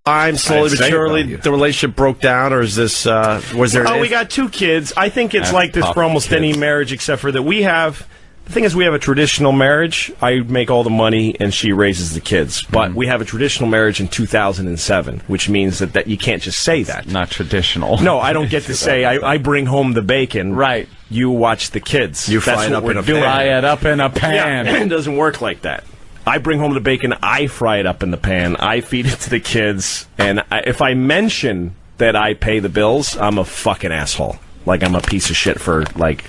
time, slowly but surely, the relationship broke down, or is this, was there... Oh, we got 2 kids. I think it's like this for almost any marriage, except for that we have... The thing is, we have a traditional marriage. I make all the money, and she raises the kids. But we have a traditional marriage in 2007, which means that you can't just say that. Not traditional. No, I don't get to say, I bring home the bacon. Right. You watch the kids. You fry it up in a pan. Fry it up in a pan. Yeah, it doesn't work like that. I bring home the bacon, I fry it up in the pan, I feed it to the kids, and if I mention that I pay the bills, I'm a fucking asshole. Like I'm a piece of shit for, like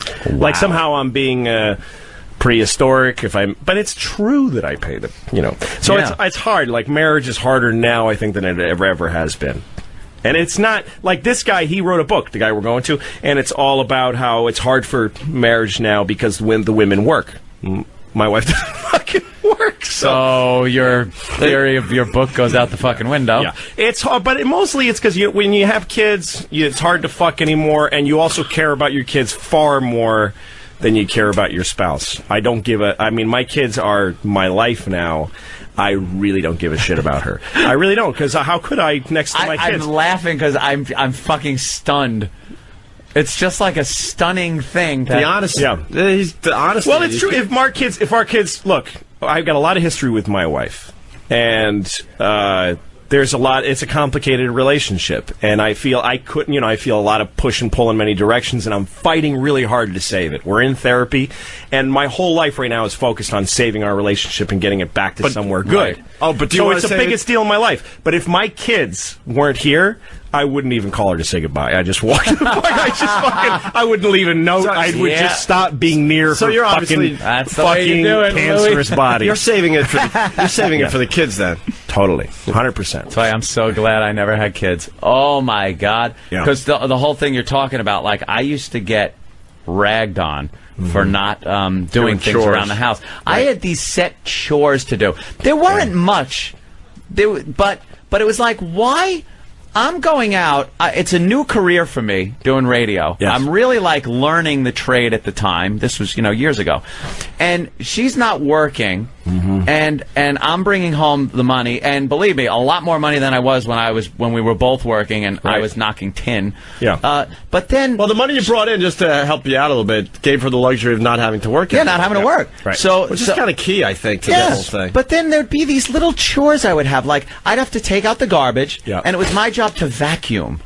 somehow I'm being... prehistoric but it's true that I pay so it's hard. Like marriage is harder now, I think, than it ever has been. And it's not like this guy, he wrote a book, the guy we're going to, and it's all about how it's hard for marriage now because when the women work. My wife doesn't fucking work. So your theory of your book goes out the fucking window. Yeah, it's hard, but mostly it's because when you have kids, it's hard to fuck anymore, and you also care about your kids far more than you care about your spouse. I mean, my kids are my life now. I really don't give a shit about her. I really don't, because how could I next to my kids? I'm laughing because I'm fucking stunned. It's just like a stunning thing. The honesty. Yeah. The honesty. Well, it's true. If our kids, look, I've got a lot of history with my wife, and there's a lot. It's a complicated relationship, and I feel I feel a lot of push and pull in many directions, and I'm fighting really hard to save it. We're in therapy, and my whole life right now is focused on saving our relationship and getting it back to somewhere good. Right. Oh, but so it's the biggest deal in my life. But if my kids weren't here, I wouldn't even call her to say goodbye. I just walked. I wouldn't leave a note. I would just stop being near her. You're obviously fucking cancerous body. You're saving it for it for the kids then. Totally, 100%. That's why I'm so glad I never had kids. Oh my God! Because the whole thing you're talking about, like I used to get ragged on for not doing things chores around the house. Right. I had these set chores to do. There weren't much, but it was like, why? I'm going out. It's a new career for me doing radio. Yes. I'm really like learning the trade at the time. This was, years ago. And she's not working, and I'm bringing home the money. And believe me, a lot more money than I was when we were both working, and I was knocking tin. Yeah. But then, well, the money you brought in just to help you out a little bit gave her the luxury of not having to work. Yeah, not having to work. Right. Which is kind of key, I think, to this whole thing. But then there'd be these little chores I would have. Like I'd have to take out the garbage, and it was my job to vacuum,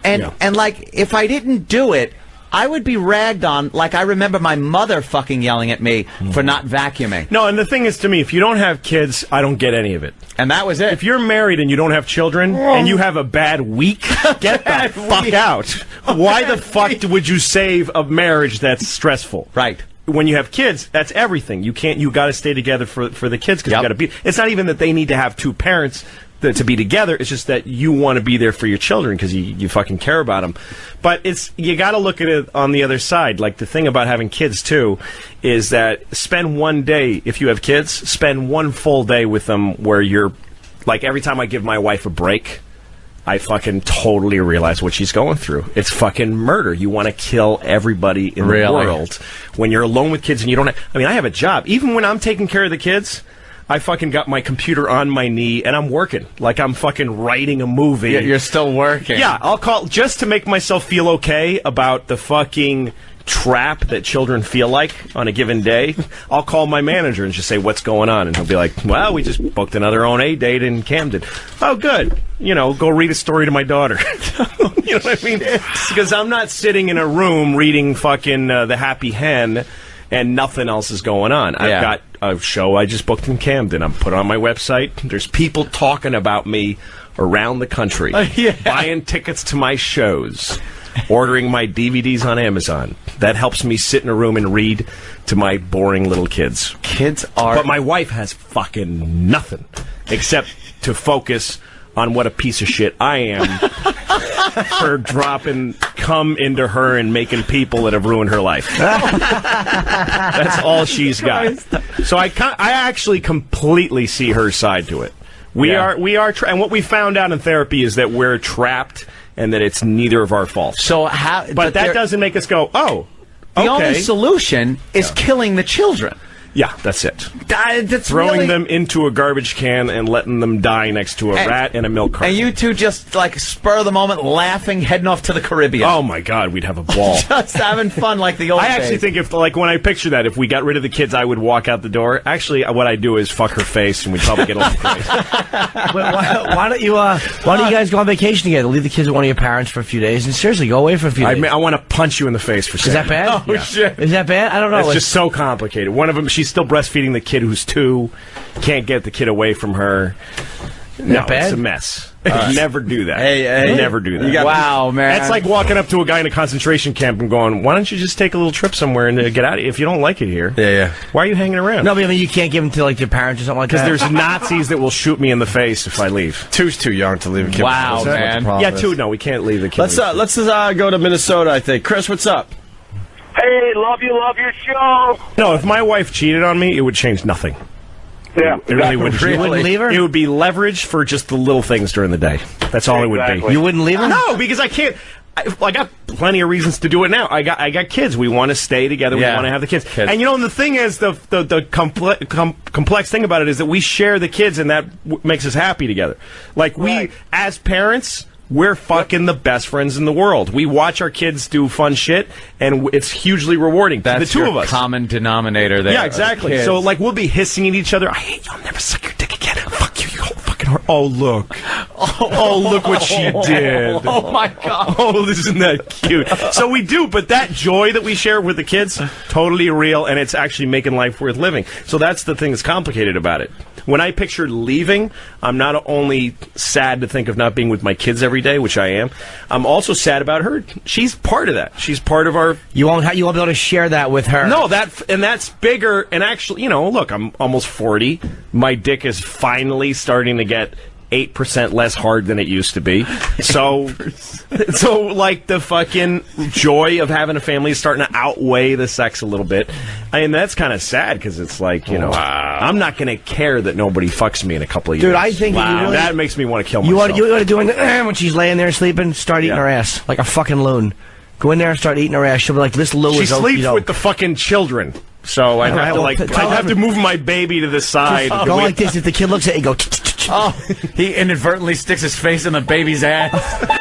and like if I didn't do it, I would be ragged on. Like I remember my mother fucking yelling at me for not vacuuming. No, and the thing is, to me, if you don't have kids, I don't get any of it. And that was it. If you're married and you don't have children and you have a bad week, get the fuck out. Why the fuck would you save a marriage that's stressful? Right. When you have kids, that's everything. You got to stay together for the kids because you got to be. It's not even that they need to have 2 parents to be together. It's just that you want to be there for your children because you fucking care about them. But you got to look at it on the other side. Like the thing about having kids too is that spend one day, if you have kids, spend one full day with them where you're like, every time I give my wife a break, I fucking totally realize what she's going through. It's fucking murder. You want to kill everybody in the world. When you're alone with kids and you don't have... I mean, I have a job. Even when I'm taking care of the kids, I fucking got my computer on my knee and I'm working. Like I'm fucking writing a movie. Yeah, you're still working. Yeah, I'll call... Just to make myself feel okay about the fucking trap that children feel like on a given day, I'll call my manager and just say, what's going on? And he'll be like, well, we just booked another OA date in Camden. Oh, good. Go read a story to my daughter. You know what I mean? Because I'm not sitting in a room reading fucking The Happy Hen and nothing else is going on. I've got a show I just booked in Camden. I'm put on my website. There's people talking about me around the country, buying tickets to my shows, ordering my DVDs on Amazon. That helps me sit in a room and read to my boring little kids. But my wife has fucking nothing except to focus on what a piece of shit I am for dropping cum into her and making people that have ruined her life. That's all she's got. So I actually completely see her side to it. We are, and what we found out in therapy is that we're trapped and that it's neither of our faults. So how? But that doesn't make us go, oh, the only solution is killing the children. Yeah, that's it. That's Throwing really... them into a garbage can and letting them die next to a rat in a milk carton. And you two just, like, spur of the moment, laughing, heading off to the Caribbean. Oh, my God, we'd have a ball. Just having fun like the old I actually think if, like, when I picture that, if we got rid of the kids, I would walk out the door. Actually, what I do is fuck her face, and we'd probably get a little crazy. Why don't you guys go on vacation together? Leave the kids with one of your parents for a few days, and seriously, go away for a few days. I want to punch you in the face for saying Is that bad? Oh, shit. Is that bad? I don't know. It's just so complicated. One of them, she's still breastfeeding the kid who's 2. Can't get the kid away from her. No, bad? It's a mess. Never do that. Hey. Never do that. Wow, man. That's like walking up to a guy in a concentration camp and going, why don't you just take a little trip somewhere and get out of here? If you don't like it here, why are you hanging around? No, but I mean, you can't give them to, like, their parents or something like that? Because there's Nazis that will shoot me in the face if I leave. 2's too young to leave a kid. Wow, man. Yeah, 2, no, we can't leave the kid. Let's go to Minnesota, I think. Chris, what's up? Hey, love your show. No, if my wife cheated on me, it would change nothing. Yeah, It really wouldn't. You wouldn't leave her? It would be leverage for just the little things during the day. That's all it would be. You wouldn't leave her? No, because I can't. I got plenty of reasons to do it now. I got kids. We want to stay together. We want to have the kids. And you know, and the thing is, the complex thing about it is that we share the kids, and that makes us happy together. Like we, as parents, we're fucking the best friends in the world. We watch our kids do fun shit, and it's hugely rewarding. That's the two your of us. common denominator there. Yeah, exactly. So, like, we'll be hissing at each other. I hate you. I'll never suck your dick again. Fuck you, you whole fucking whore. Oh, look. Oh, look what she did. Oh, my God. Oh, isn't that cute? So we do, but that joy that we share with the kids, totally real, and it's actually making life worth living. So that's the thing that's complicated about it. When I picture leaving, I'm not only sad to think of not being with my kids every day, which I am, I'm also sad about her. She's part of that. She's part of our... You won't be able to share that with her. No, that's bigger. And actually, you know, look, I'm almost 40. My dick is finally starting to get 8% less hard than it used to be. So like the fucking joy of having a family is starting to outweigh the sex a little bit. I mean, that's kind of sad because it's like, you know, I'm not going to care that nobody fucks me in a couple of years. Dude, I think that makes me want to kill myself. You ought to do it when she's laying there sleeping, start eating her ass like a fucking loon. Go in there and start eating her ass. She'll be like, this Lou is... She sleeps with the fucking children. So I'd have to move my baby to the side. Go like this. If the kid looks at you, go... Oh, he inadvertently sticks his face in the baby's ass.